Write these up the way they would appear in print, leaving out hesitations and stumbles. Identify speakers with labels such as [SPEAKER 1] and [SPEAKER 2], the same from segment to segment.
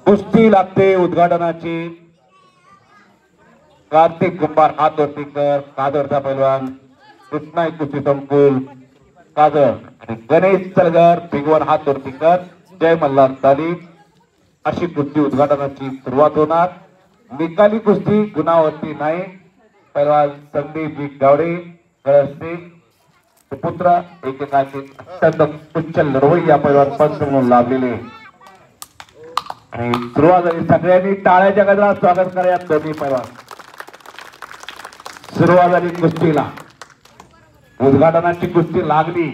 [SPEAKER 1] कुस्ती लागते उद्घाटनाची। कार्तिक कुंभार हात वरती कर, काजरचा पैलवान कृष्णा कुस्ती संकुल काजर आणि गणेश चलगर भिगवण हात वरती कर, जय मल्हार तालीम। अशी कुस्ती उद्घाटनाची सुरुवात होणार। निकाली कुस्ती गुणावरती नाही। पैलवान संदीप गावडे कळसते पुत्र एकेकाचे अत्यंत उच्च लढवई या पैलवान पंच म्हणून लाभलेले आणि सुरुवात झाली। सगळ्यांनी टाळ्याच्या गजरात स्वागत करा या दोन्ही पैलवान। सुरुवात झाली कुस्तीला, उद्घाटनाची कुस्ती लागली।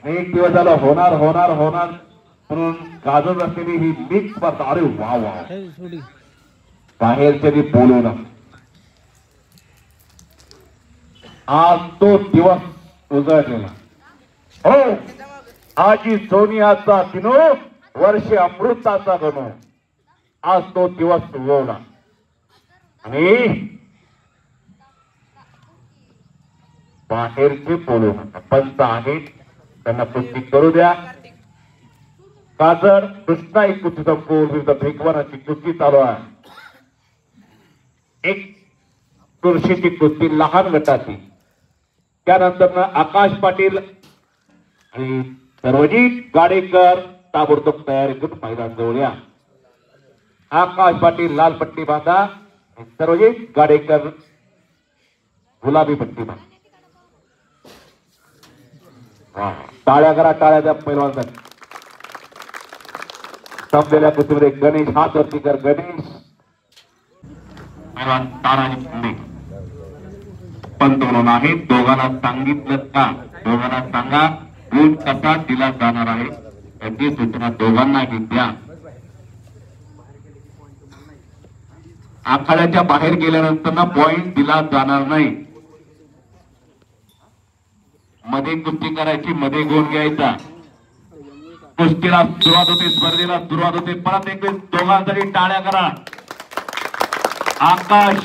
[SPEAKER 1] एक दिवस झाला होणार होणार होणार म्हणून गाजत असलेली ही लीग स्पर्धा। अरे वा वा, बाहेरचे बोलून आज तो दिवस उजळलेला हो। आजी सोनियाचा दिनो, वर्षे अमृताचा गणो। आज तो दिवस उगवला आणि बाहेरचे बोलू नका, पंच आहेत त्यांना कुस्ती करू द्या। काजर कृष्णा एक कुस्ती संकुल विरुद्ध भिगवणाची कुस्ती चालू आहे। एक कुर्शीची कुस्ती लहान गटाची, त्यानंतर आकाश पाटील आणि सर्वजित गाडेकर ताबडतोब तयारी करून मैदान जवळ या। आकाश पाटील लाल पट्टी बांधा, सर्वजित गाडेकर गुलाबी पट्टी बांधा। टाळ्या करा, टाळ्या द्या पैलवानांसाठी। संपलेल्या कुस्तीमध्ये गणेश हात वरती कर, गणेश पैलवान तानाजी शिंदे पंत म्हणून आहे। दोघांना सांगितलं का, दोघांना सांगा गुण कसा दिला जाणार आहे याची सूचना दोघांना द्या। आखाड्याच्या बाहेर गेल्यानंतर ना पॉइंट दिला जाणार नाही। मध्ये कुस्ती करायची, मध्ये गुण घ्यायचा। कुस्तीला सुरुवात होते, स्पर्धेला सुरुवात होते। परत एक दोघांसाठी टाळ्या करा। आकाश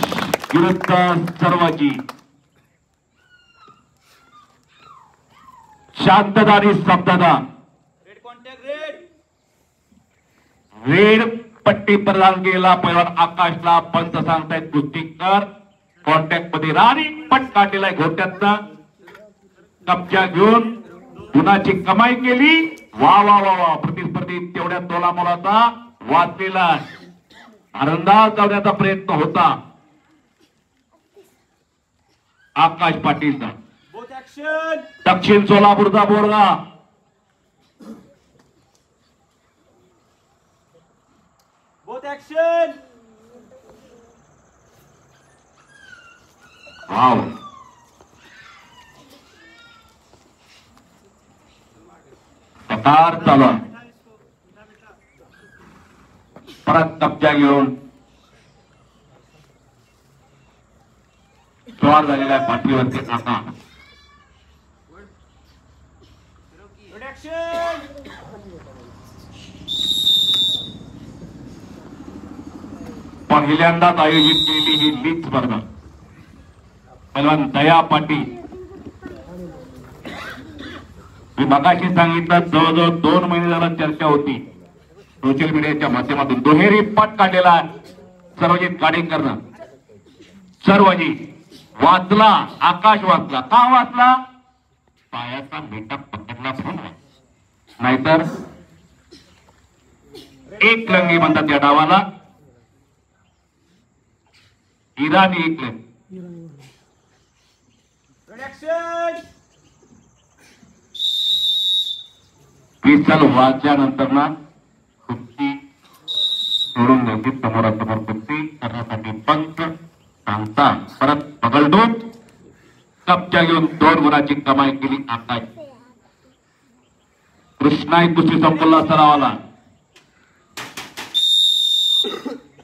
[SPEAKER 1] विरुद्ध सर्वाजी, शांतता आणि स्तब्धता। रेड पट्टी प्रदान केला पैलवान आकाशला, पंच सांगतायत कुस्ती कर, कॉन्टॅक्ट मध्ये राणी पट काढलेला आहे घोट्यातला, कब्जा घेऊन गुणाची कमाई केली। वा वा वा वा, प्रतिस्पर्धी तेवढ्या तोला मोलाचा वाचलेला अंदाज लावण्याचा प्रयत्न होता आकाश पाटीलचा। दक्षिण सोलापूरचा बोरगा वाव, कतार चालू। परत कब्जा घेऊन स्वार झालेल्या पाठीवरती आका पहिल्यांदाच आयोजित केलेली ही लीग स्पर्धा। पैलवान दया पाटील, मी मगाशी सांगितलं जवळजवळ 2 महिने झाला चर्चा होती सोशल मीडियाच्या माध्यमातून। दुहेरी पट काढलेला सर्वजित गाडेकरनं। सर्वजी वाचला, आकाश वाचला। का वाचला? पायाचा बेटा पकडला म्हणून, नाहीतर एक लंगी म्हणतात या डावाला, इराणी एक लंगी। विसल वाजल्यानंतर ना कुस्ती सोडून द्यायची, समोरासमोर कुस्ती करण्यासाठी पंच सांगता। परत पगलडून कब्जा घेऊन 2 गुणाची कमाई केली आकाश। कृष्णा एक कुस्ती संपला सरावाला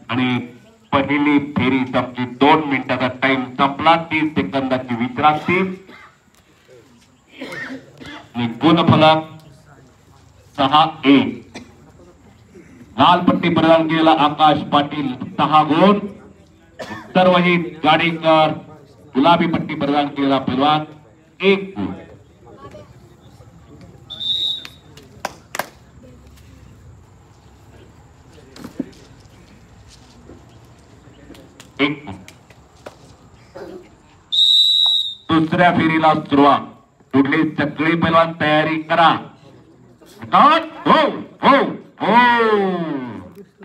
[SPEAKER 1] आणि पहिली फेरी संपली। 2 मिनिटाचा टाइम संपला, 30 सेकंदाची विश्रांती। गुणफलक 6-1। लाल पट्टी प्रदान केलेला आकाश पाटील 6 गुण, सर्वजित गाडेकर गुलाबी पट्टी प्रदान केलेला पैलवान 1 गुण। एक दुसऱ्या फेरीला सुरुवात. कुठली सगळी पैलवान तयारी करा. हो हो हो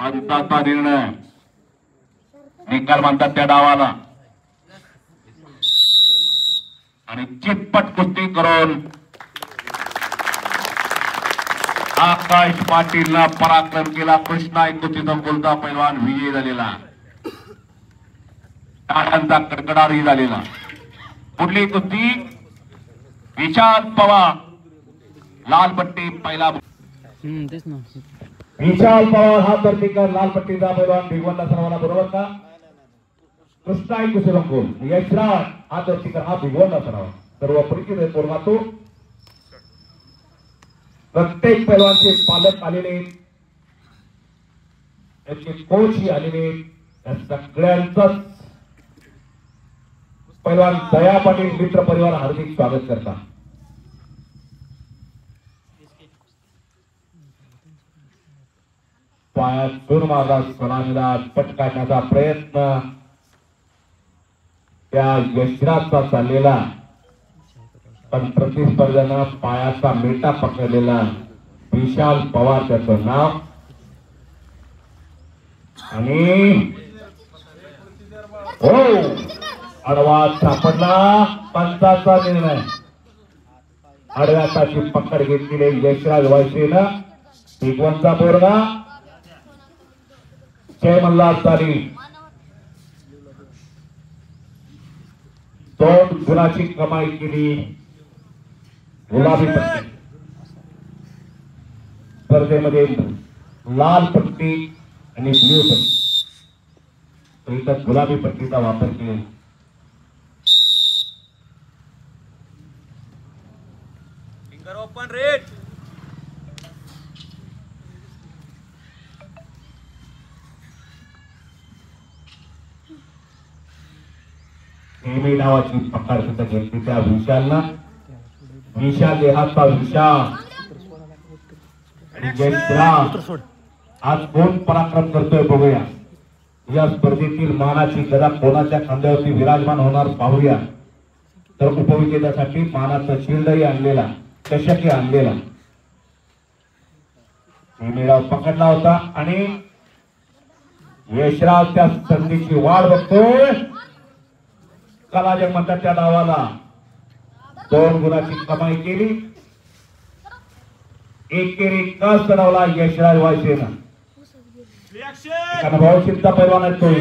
[SPEAKER 1] अंताचा निर्णय निकाल म्हणतात त्या डावाला. आणि चितपट कुस्ती करून आकाश पाटीलला पराक्रम केला. कृष्णा कुस्ती संकुलचा पैलवान विजयी झालेला. टाळ्यांचा कडकडाटही झालेला. पुढली कुस्ती विशाल पवार लाल पट्टी पहिला. विशाल पवार हा धर्तीकर लाल पट्टीचा पैलवान भिगवणला सर्वांना बरोबर का. कृष्णा कुस्ती संकुल यशराज हा धर्तीकर हा भिगवणला सर्व परिचित आहे. पोरमातो प्रत्येक पैलवानचे पालक आलेले, त्यांचे कोच आलेले, त्या सगळ्यांचं पैलवान दया पाटील मित्र परिवार हार्दिक स्वागत करतात. पायात सूर मारला सोनालीला पट काढण्याचा प्रयत्न त्या यशराजचा चाललेला, पण प्रतिस्पर्ध्यानं पायाचा मेटा पकडलेला विशाल पवार त्याचं नाव. आणि हो आडवा सापडला. पंचाचा निर्णय. आडव्या हाताची पकड घेतलेले यशराज वायसेनं भिगवणचा बोर्गा जय मल्हार ताली 2 गुणाची कमाई केली. गुलाबी पट्टी स्पर्धेमध्ये लाल पट्टी आणि ब्ल्यू पट्टी, इथं गुलाबी पट्टीचा वापर केला.
[SPEAKER 2] ओपन रेट
[SPEAKER 1] हेमी नावाची पकड सुद्धा घेतली त्या विशालना. विशाल देहाचा विशाल आज कोण पराक्रम करतोय बघूया. या स्पर्धेतील मानाची गदा कोणाच्या खांद्यावरती विराजमान होणार पाहूया. तर उपविजेत्यासाठी मानाचा शिल्डही आणलेला, चषकही आणलेला. हेमीराव पकडला होता आणि यशराज त्या संधीची वाट बघतोय. कलाजग म्हणतात त्या डावाला 2 गुणाची कमाई केली. एकेरी कस चढवला यशराज वायसेनं. अनुभवशीलता पैलवान आहे तो.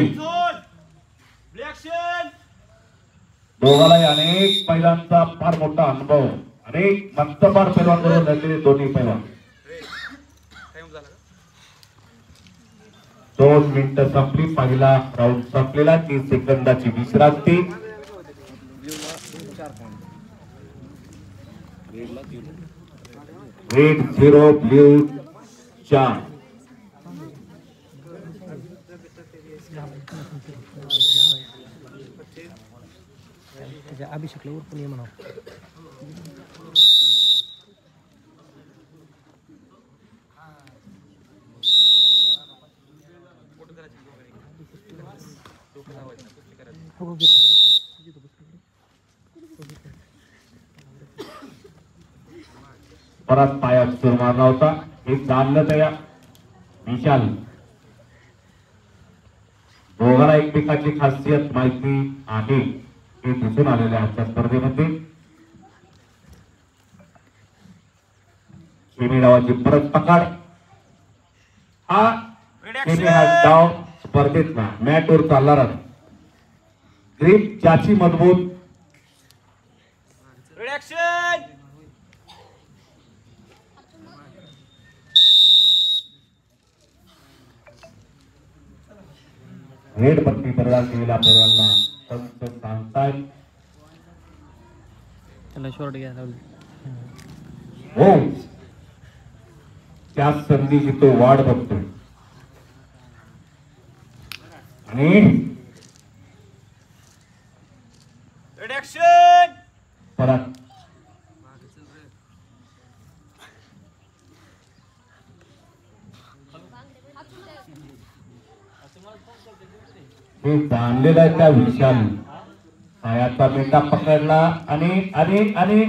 [SPEAKER 1] दोघालाही अनेक मैदानचा फार मोठा अनुभव, अनेक मस्तपार पैलवान बरोबर लढलेले दोन्ही पैलवान. 2 मिनिटं संपली. पहिला राऊंड संपलेला. 30 सेकंदाची विश्रांती. Red 0 blue 4.
[SPEAKER 3] अभिषेकला उरपून ये म्हणा.
[SPEAKER 1] परत पायात सूर मारला होता. एक जाणलं त्या विशाल. दोघांना एकमेकांची खासियत माहिती आहे हे दिसून आलेले आजच्या स्पर्धेमध्ये. शेमी डावाची परत पकड. हा डाव स्पर्धेतला मॅटवर चालणार. ग्रीप ज्याची मजबूत. रेड पट्टी प्रदान केलेल्या पैलवानला पंच सांगतायत.
[SPEAKER 3] त्याला शॉर्ट घ्यायला
[SPEAKER 1] हो त्या संधीची तो वाट बघतोय. आणि परत ते जाणलेला आहे त्या विषयाने. पायाचा मेंढा पकडला आणि आणि आणि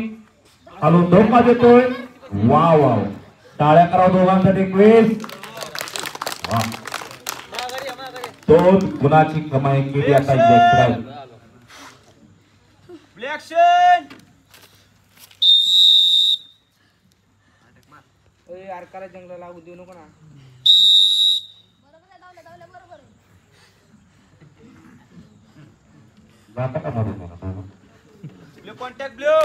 [SPEAKER 1] हलून धोका देतोय. वा वा, टाळ्या करा दोघांसाठी क्वीज. दोन गुणाची कमाई केली आता यशराज.
[SPEAKER 2] ऍक्शन.
[SPEAKER 3] अर्काला जंगला लागू देऊ नको ना.
[SPEAKER 1] जाता का मारून
[SPEAKER 2] ब्ल्यू कॉन्टॅक्ट ब्ल्यू.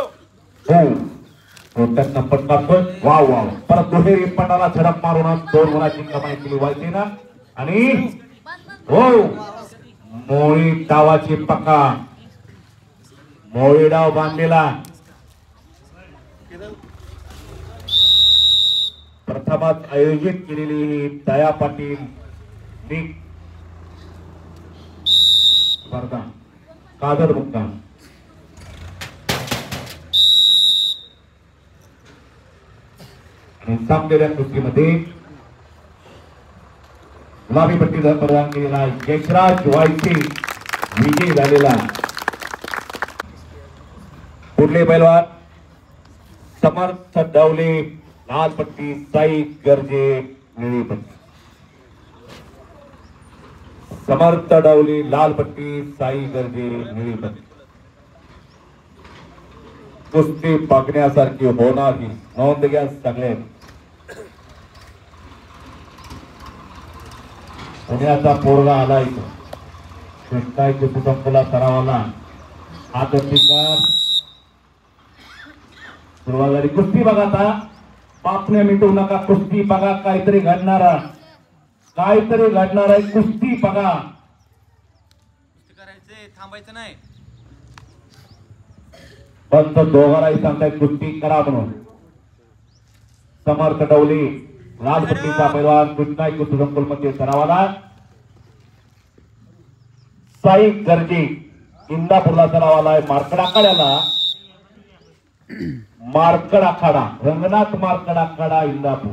[SPEAKER 1] रोटक पटकातोय. वा वा, परत दुहेरी पटाला झडप मारून 2 गुणाची कमाई केली वायसेना. आणि हो, मोळी डावाची पक्का, मोळी डाव बांधलेला. प्रथमच आयोजित केलेली ही दया पाटील लीग स्पर्धा कादर मुक्काम. आणि संपलेल्या कुस्तीमध्ये गुलाबी पट्टीला प्रदान केलेला यशराज वायसे विजयी झालेला. पुढले पैलवान समर्थ डावले, लाल पट्टी साई गर्जे निळी पट्टी. समर्थ डावले लाल पट्टी, साई गर्जे निळी पट्टी. कुस्ती बघण्यासारखी होणार ही, नोंद घ्या सगळे. पुण्याचा पोरगा आला इथं, काय कुस्ती संपला सरावाला. हा कुस्तीकार सुरुवात झाली. कुस्ती बघा आता, पापण्या मिटवू नका, कुस्ती बघा. काहीतरी घडणार आहे, कुस्ती बघा.
[SPEAKER 2] कुस्ती करायचंय, थांबायचं नाही.
[SPEAKER 1] फक्त दोघांनाही सांगताय कुस्ती करा म्हणून. समर्थ डवले लाल पट्टीचा पैलवान कृष्णाई कुस्ती संकुल मध्ये सरावाला. साई गर्जे इंदापूरला सरावाला आहे. मार्कड आखाड्याला, मार्कड आखाडा, रंगनाथ मार्कड आखाडा इंदापूर.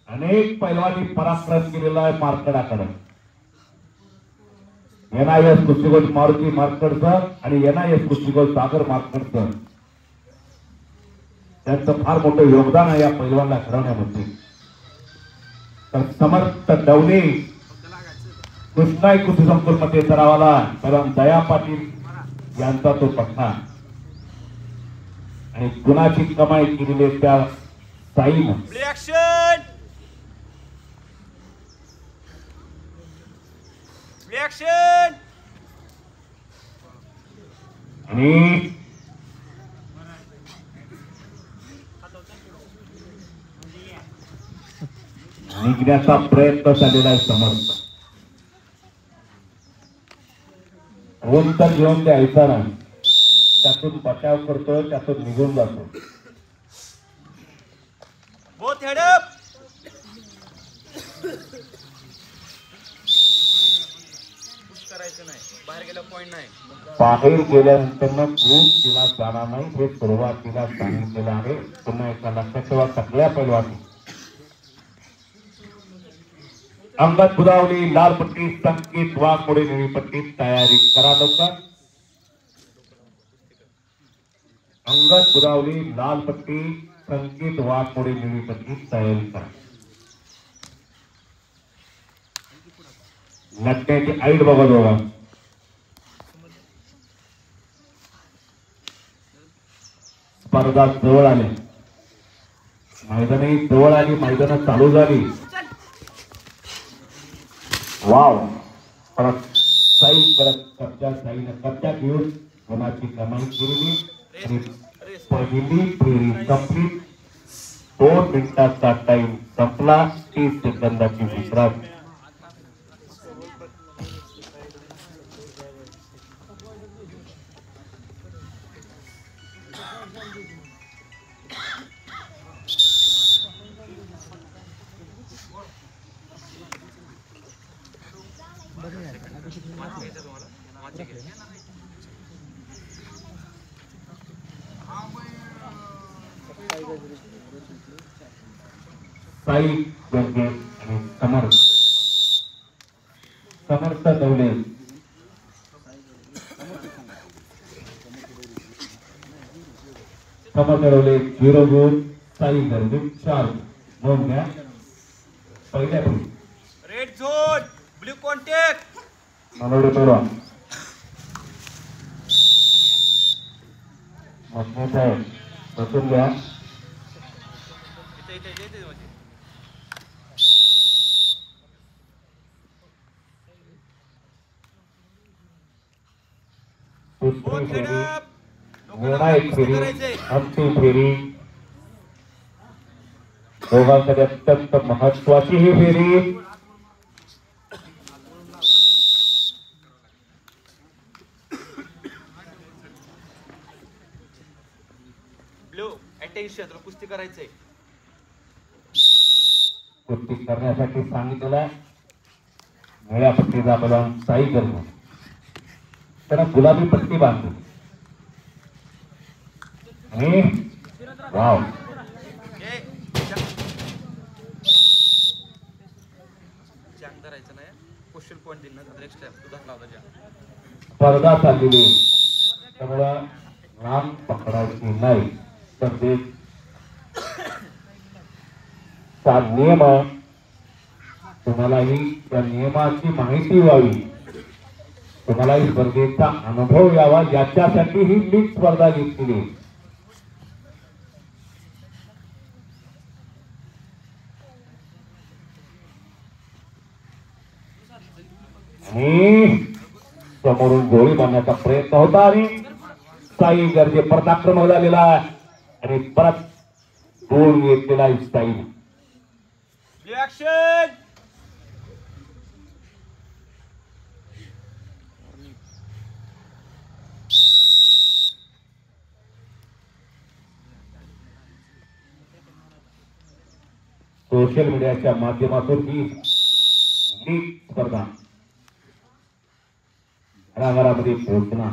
[SPEAKER 1] अनेक पैलवानी पराक्रम केलेला आहे मार्कड आखाडा. NIS कुस्तीगोल मारुती मार्कड सर आणि NIS कुस्तीगोल सागर मार्कड सर, त्यांचं फार मोठं योगदान आहे या पैलवानला घडवण्यामध्ये. तर समर्थ डवले कृष्णाई कुस्ती संकुल मध्ये सरावाला पैलवान दया पाटील यांचा तो पट्टा. आणि गुणाची कमाई केलेली त्या साईनं.
[SPEAKER 2] ऍक्शन. ऍक्शन.
[SPEAKER 1] आणि निघण्याचा प्रयत्न झालेला आहे समर्थ. होऊन तर घेऊन द्यायचा नाही, त्यातून बचाव करतो, त्यातून निघून जातो.
[SPEAKER 2] Both head up. करायचं नाही, बाहेर गेला पॉइंट नाही.
[SPEAKER 1] बाहेर गेल्यानंतर खूप तिला जाणार नाही हे सुरुवातीला सांगितलेलं आहे. पुन्हा एका लक्षात ठेवा सगळ्या पैलवानी. अंगद बुधावली लाल पट्टी, संकेत वाघमोडे निळी पट्टी. तयारी करा लवकर. अंगद बुधावली लाल पट्टी, संकेत वाघमोडे निळी पट्टी. तयारी करा. लटण्याची आईट बघा दोघा. स्पर्धा जवळ आली, मैदानी जवळ आली, मैदान चालू झाली. वाव, परत साई, परत कब्जा, साईनं कब्जा घेऊन गुणाची कमाई केलेली. आणि पहिली फेरी कंप्लीट. 2 मिनिटाचा टाइम संपला. 30 सेकंदाची विश्रांती. साई गर्गे आणि समर्थ दौले समर्थवले 0 गुण साई गर्गे 4 नोंद घ्या पहिल्या
[SPEAKER 2] रेड झोन ब्ल्यू कॉन्टॅक्ट
[SPEAKER 1] मनोडे पैलवान मधने साहेब बसून घ्या
[SPEAKER 2] इथे इथे इथे म्हणजे
[SPEAKER 1] दुसरी फेरी
[SPEAKER 2] खेळप
[SPEAKER 1] निर्णायक फेरी
[SPEAKER 2] करायचंय
[SPEAKER 1] अंतिम फेरी दोघांसाठी अत्यंत महत्वाची ही फेरी
[SPEAKER 2] ब्ल्यू अटेन्शन तुला कुस्ती करायचंय
[SPEAKER 1] कुस्ती करण्यासाठी सांगितलेला निळ्या पट्टीचा पैलवान साई गर्गे त्याला गुलाबी पट्टी बांधली आणि वाव
[SPEAKER 2] ए जंग करायचं नाही क्वेश्चन पॉइंट दिन ना नेक्स्ट टाइम तू धरला होता जंग
[SPEAKER 1] स्पर्धा चाललेली त्यामुळं रान पकडायची नाही तर ते चा नियम तुम्हालाही त्या नियमाची माहिती व्हावी तुम्हालाही स्पर्धेचा अनुभव यावा याच्यासाठी ही लीग स्पर्धा घेतली आणि समोरून गोळी बांधण्याचा प्रयत्न होता आणि साई गर्जे परत आक्रमक झालेला आणि परत गोल घेतलेला साई
[SPEAKER 2] ब्ल्यू ऍक्शन
[SPEAKER 1] सोशल मीडियाच्या माध्यमातून ही लीग स्पर्धा घराघरामध्ये पोहोचणार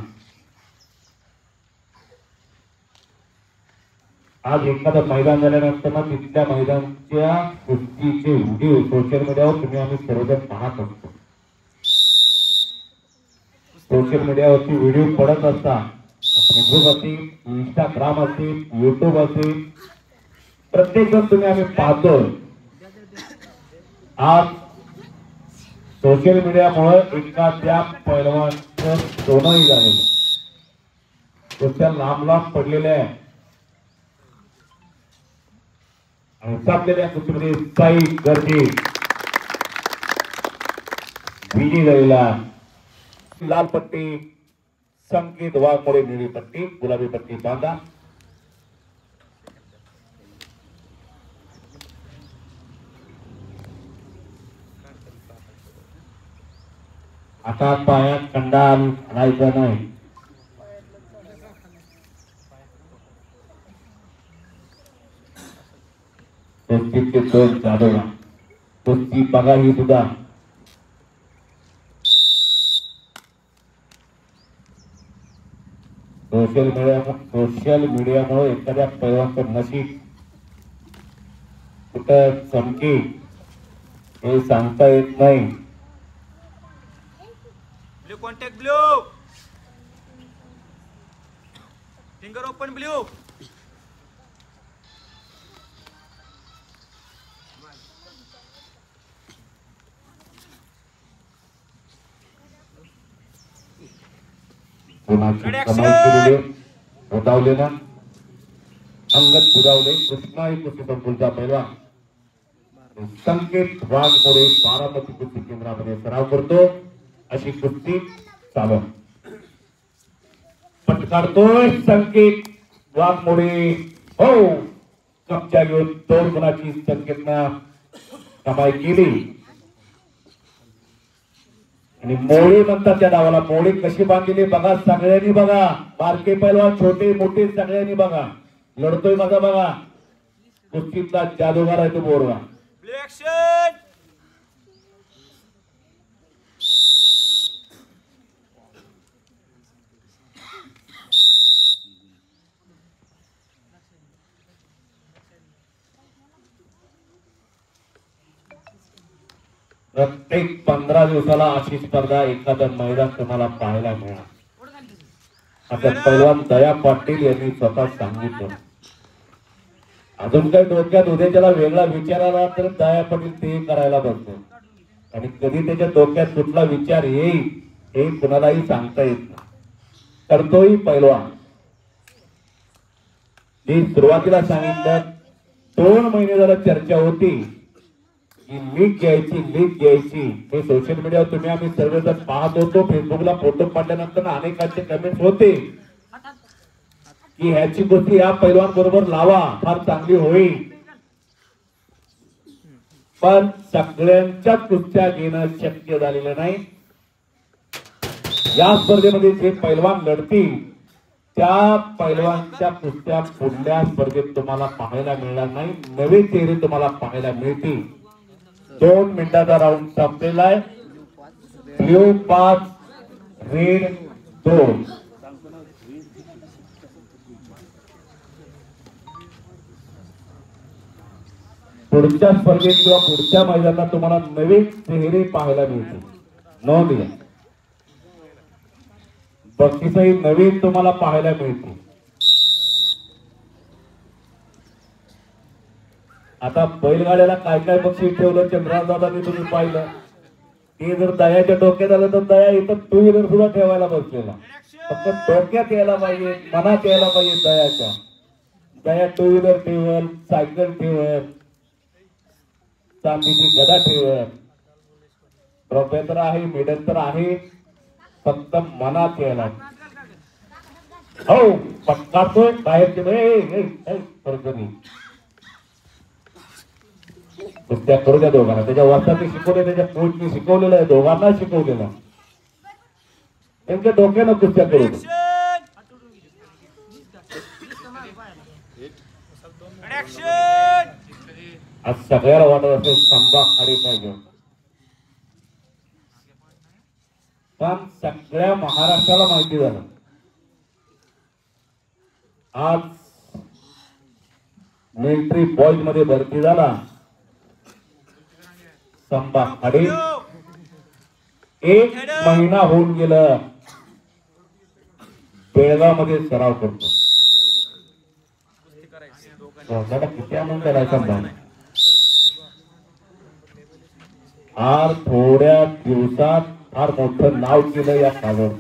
[SPEAKER 1] आज एखादं मैदान झाल्यानंतर ना तिथल्या मैदानच्या कुस्तीचे व्हिडिओ सोशल मीडियावर तुम्ही आम्ही सर्वजण पाहत असतो सोशल मीडियावरती व्हिडिओ पडत असतात फेसबुक असेल इंस्टाग्राम असेल युट्यूब असेल प्रत्येक जण तुम्ही आम्ही पाहतो आज सोशल मीडियामुळे एखाद्या पैलवानचं सोनंही झालेलं कुस्त्या लांब लांब पडलेल्या आहे आणि सापलेल्या कुस्तीमध्ये साई गर्जे विजयी झालेला लाल पट्टी संकेत वाघमोडे निळी पट्टी गुलाबी पट्टी बांधा आता पायात कंडाल राहायचा नाही कुस्तीचे दोन जाधव कुस्ती बघा ही सुद्धा सोशल मीडियामुळे एखाद्या पैलवानचं नशीब कुठं चमकी हे सांगता येत नाही
[SPEAKER 2] blue contact blue finger open blue
[SPEAKER 1] कोणाची कमाल केलेले होतावले ना अंगत पुरावले कृष्णाई कुस्ती संकुलचा पैलवान संकेत वाघमोडे बारामती कुस्ती केंद्रामध्ये सराव करतो अशी कुस्ती चालू पटकाडतोय संकेत वाघमोडे हो कब्जा घेऊन 2 गुणाची संकेतनं कमाई केली आणि मोळी म्हणतात त्या डावाला मोळी कशी बांधलेली बघा सगळ्यांनी बघा बारके पैलवान छोटे मोठे सगळ्यांनी बघा लढतोय माझा बघा कुस्तीतला जादूगार आहे तो बोरगा
[SPEAKER 2] ब्ल्यू ऍक्शन
[SPEAKER 1] प्रत्येक 15 दिवसाला अशी स्पर्धा एखादं मैदान तुम्हाला पाहायला मिळणार. आता पैलवान दया पाटील यांनी स्वतः सांगितलं. अजून काही डोक्यात उद्याच्याला वेगळा विचार आला तर दया पाटील ते करायला बसतो. आणि कधी त्याच्या डोक्यात कुठला विचार येईल हे कुणालाही सांगता येत नाही. करतोही पैलवान. जी सुरुवातीला सांगितलं 2 महिने झाला चर्चा होती की लीग घ्यायची. हे सोशल मीडियावर तुम्ही आम्ही सर्वजण पाहत होतो. फेसबुकला फोटो पाडल्यानंतर अनेकांचे कमेंट्स होते की ह्याची गोष्टी या पैलवान बरोबर लावा, फार चांगली होईल. पण सगळ्यांच्या कुस्त्या घेणं शक्य झालेलं नाही. या स्पर्धेमध्ये जे पैलवान लढतील त्या पैलवानच्या कुस्त्या पुढल्या स्पर्धेत तुम्हाला पाहायला मिळणार नाही. नवे चेहरे तुम्हाला पाहायला मिळतील. 2 मिनिटाचा राऊंड संपलेला आहे. Blue 5 red 2. पुढच्या स्पर्धेत किंवा पुढच्या मैदानात तुम्हाला नवीन चेहरे पाहायला मिळतील. नोंद घ्या. बक्षीसही नवीन तुम्हाला पाहायला मिळतील. आता बैलगाड्याला काय काय बक्षीस ठेवलं चंद्रराव दादांनी तुम्ही पाहिलं. ते जर दयाच्या डोक्यात आलं तर दया इथं 2 व्हीलर सुद्धा ठेवायला बसलेला. फक्त डोक्यात यायला पाहिजे, मनात यायला पाहिजे दयाच्या. दया 2 व्हीलर ठेवल, सायकल ठेवल, चांदीची गदा ठेवल. ट्रॉफी तर आहे, मेडल तर आहे, फक्त मनात यायला. हो पटकातोय बाहेरचे कुस्त्या करू द्या दोघांना. त्याच्या वर्षात शिकवले, त्याच्या कोचने शिकवलेलं आहे, दोघांना शिकवलेलं. त्यांच्या डोक्यानं कुस्त्या करू दे. आज सगळ्याला वाटत असेल संभा खाली पाहिजे. पण सगळ्या महाराष्ट्राला माहिती झालं आज मिलिटरी बॉईज मध्ये भरती झाला संभा खाडी. 1 महिना होऊन गेलं बेळगाव मध्ये सराव करतो. किती आनंद झाला संभा. फार थोड्या दिवसात फार मोठं नाव केलं या कागद.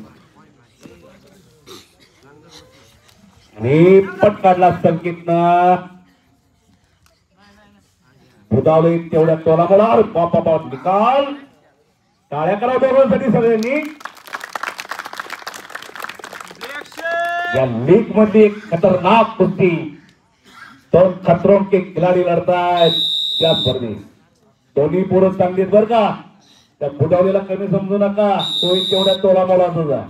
[SPEAKER 1] आणि पट काढला संकेतनं. बुधावले तेवढ्या तोलामुळा बापा निकाल. टाळ्या करा दोघांसाठी सगळ्यांनी. या लीग मध्ये एक खतरनाक कुस्ती 2 खतरों के खिलाडी लढतायत त्या स्पर्धेत. दोन्ही पोरं चांगली बर का. त्या बुधावलेला कमी समजू नका. तो तेवढ्या तोलामुळा तुझा.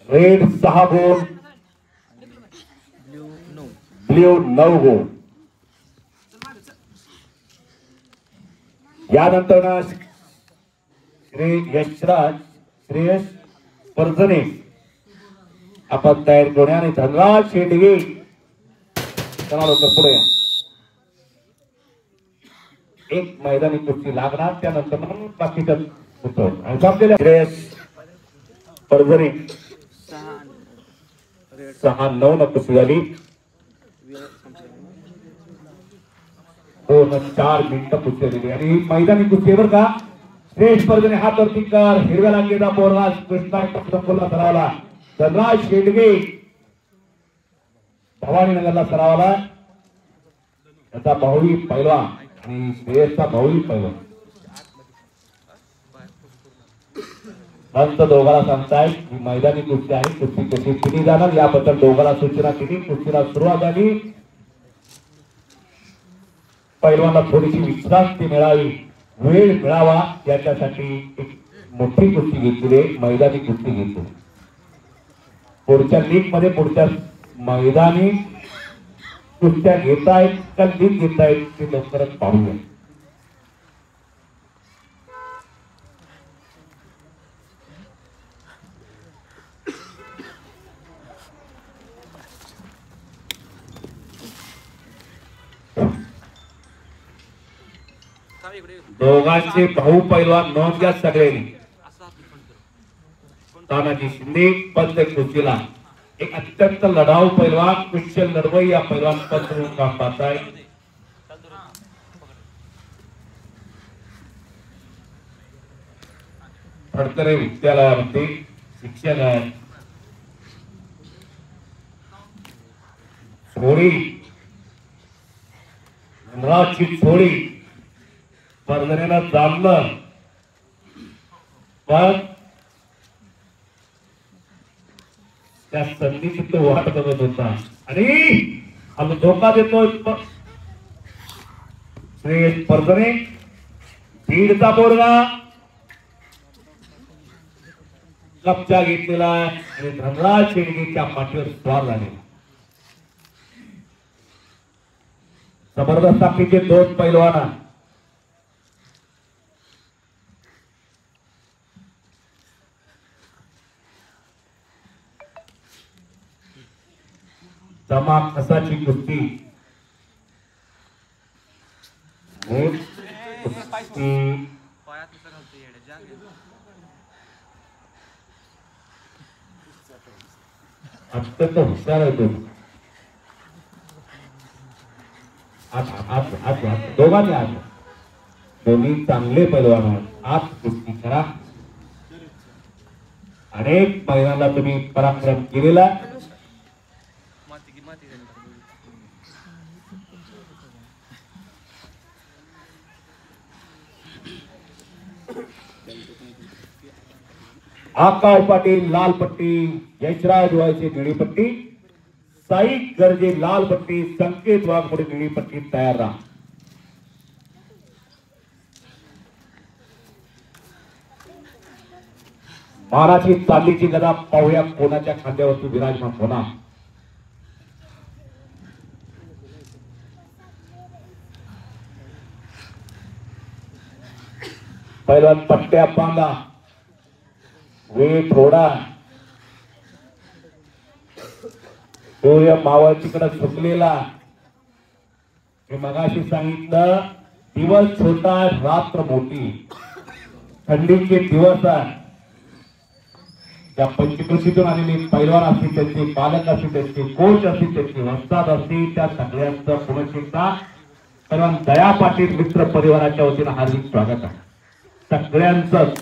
[SPEAKER 1] रेड 6 गुण, ब्ल्यू 9 गुण. यानंतर श्री श्रेयस परजने आपण तयार करूया. आणि धनराज शेंडगे चला लवकर पुढे या. एक मैदानी कुस्ती लागणार, त्यानंतर मग बाकीच्या आणि संपलेल्या श्रेयस परजने 6-9 न कुस्ती झाली. 4 मिनिटं कुस्ती झाली. आणि मैदानी कुस्तीवर का श्रेयस परजने हातवरती कर. हिरव्या लांगेचा पोरराज कृष्णा संकुलला सरावला. धनराज शेंडगे भवानीनगरला सरावला. त्याचा भाऊही पैलवान आणि श्रेयसचा भाऊही पैलवान. पंत दोघाला सांगताय की मैदानी कुस्ती आहे, कुस्ती कशी केली जाणार याबद्दल दोघाला सूचना केली. कुस्तीला सुरुवात झाली. पैलवानला थोडीशी विश्रांती मिळावी, वेळ मिळावा याच्यासाठी एक मोठी कुस्ती घेतली, मैदानी कुस्ती घेतली. पुढच्या लीग मध्ये पुढच्या मैदानी कुस्त्या घेतायत का लीग घेतायत ते लवकरच पाहूया.
[SPEAKER 2] इकडे
[SPEAKER 1] दोघांचे भाऊ पैलवान नोंद घ्या सगळ्यांनी.
[SPEAKER 2] असं हात front करू.
[SPEAKER 1] तानाजी शिंदे पंच कुस्तीला एक अत्यंत लढाऊ पैलवान कुशल लढवई या पैलवान पंच म्हणून काम पाहत आहे. फडतरे विद्यालयामध्ये शिक्षक आहे. थोडी धनराजची थोडी परजणेनं जाणलं पण त्या संधीची तो वाट बघत होता आणि आम्ही धोका देतोय. श्रेयस परजणे बीडचा पोरगा कब्जा घेतलेला आणि धनराज शेडगेच्या पाठीवर स्वार झालेला. जबरदस्त ताकदीचे दोन पैलवान. जमा कसाची कुस्ती
[SPEAKER 2] पायात नुसतं घालतो येडे जाग आहे.
[SPEAKER 1] अत्यंत हुशार आहे तो. दोघांनी आज दोन्ही चांगले पैलवान आहेत. आज कुस्ती करा. अनेक महिन्याला तुम्ही पराक्रम केलेला.
[SPEAKER 2] माती झाली.
[SPEAKER 1] आकाश पाटील लाल पट्टी, यशराज वायचे निळी पट्टी, साई गर्जे लाल पट्टी, संकेत वाघमोडे निळी पट्टी तयार राहा. महाराची चांदीची गदा पाहूया कोणाच्या खांद्यावरती विराजमान होणार. पहिलवान पट्ट्या बांधा, वेळ थोडा. सूर्य मावळ तिकडे झुकलेला. मी मगाशी सांगितलं दिवस छोटा रात्र मोठी. थंडीचे दिवस आहे. त्या पंचकृषीतून आलेले पैलवान असतील, त्यांचे पालक असतील, त्यांचे कोच असतील, त्यांचे वस्ताद असतील, त्या सगळ्यांचं पुनश्च एकदा पैलवान दया पाटील मित्र परिवाराच्या वतीनं हार्दिक स्वागत आहे. सगळ्यांचं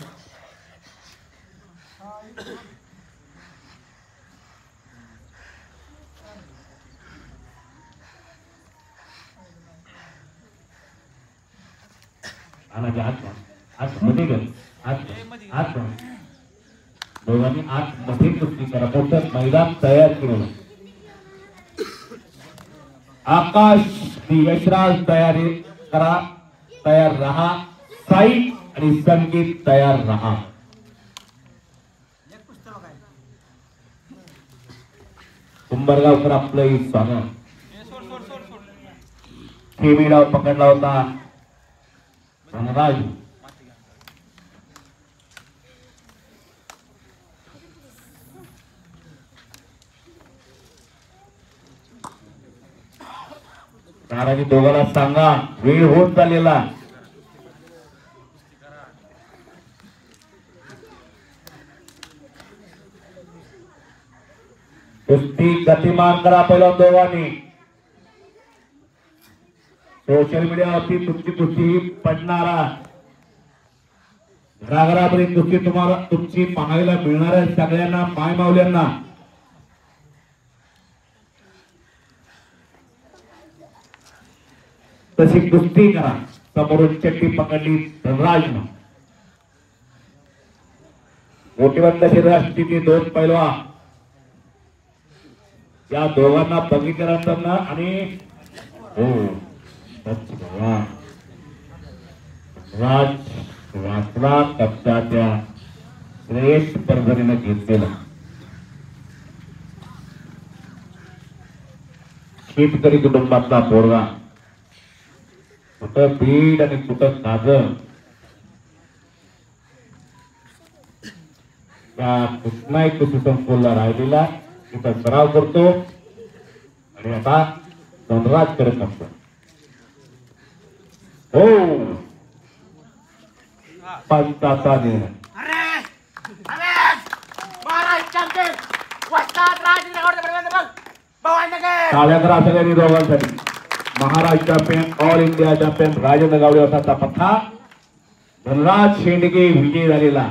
[SPEAKER 1] दोघांनी आज मध्ये कुस्ती करा. मोठं मैदान तयार केलं. आकाश यशराज तयारी करा, तयार रहा. साई आणि संगीत तयार रहा. कुंभरगावकर आपलं स्वागत. खेळीडाव पकडला होता धनराज. महाराजी दोघांना सांगा वेळ होत चाललेला. कुस्ती गतिमान करा पहिला दोघांनी. सोशल मीडियावरती तुमची कुस्ती पडणारा घराघरापर्यंत कुस्ती तुम्हाला तुमची पाहायला मिळणार आहे. सगळ्यांना माय मावल्यांना तशी कुस्ती करा. समोरून चट्टी पकडली धनराजनं. मोठेबंद शरीराची ते दोन पैलवान. या दोघांना बघितल्यानंतर ना आणि हो राज वाचला कब्जा त्या श्रेष्ठ परभणीनं घेतलेला. शेतकरी कुटुंबातला पोरगा. कुठं बीड आणि कुठं काजळ. या कुठलाही कुस्ती संकुलला राहिलेला तिथं सराव करतो आणि आता धनराज करत असतो. हो पंचाचा निर्णय. टाळ्या करा सगळ्यांनी दोघांसाठी. Maharashtra champion, all India champion Rajendra Gawade असाचा पथ्था धनराज शेंडगे विजयी झालेला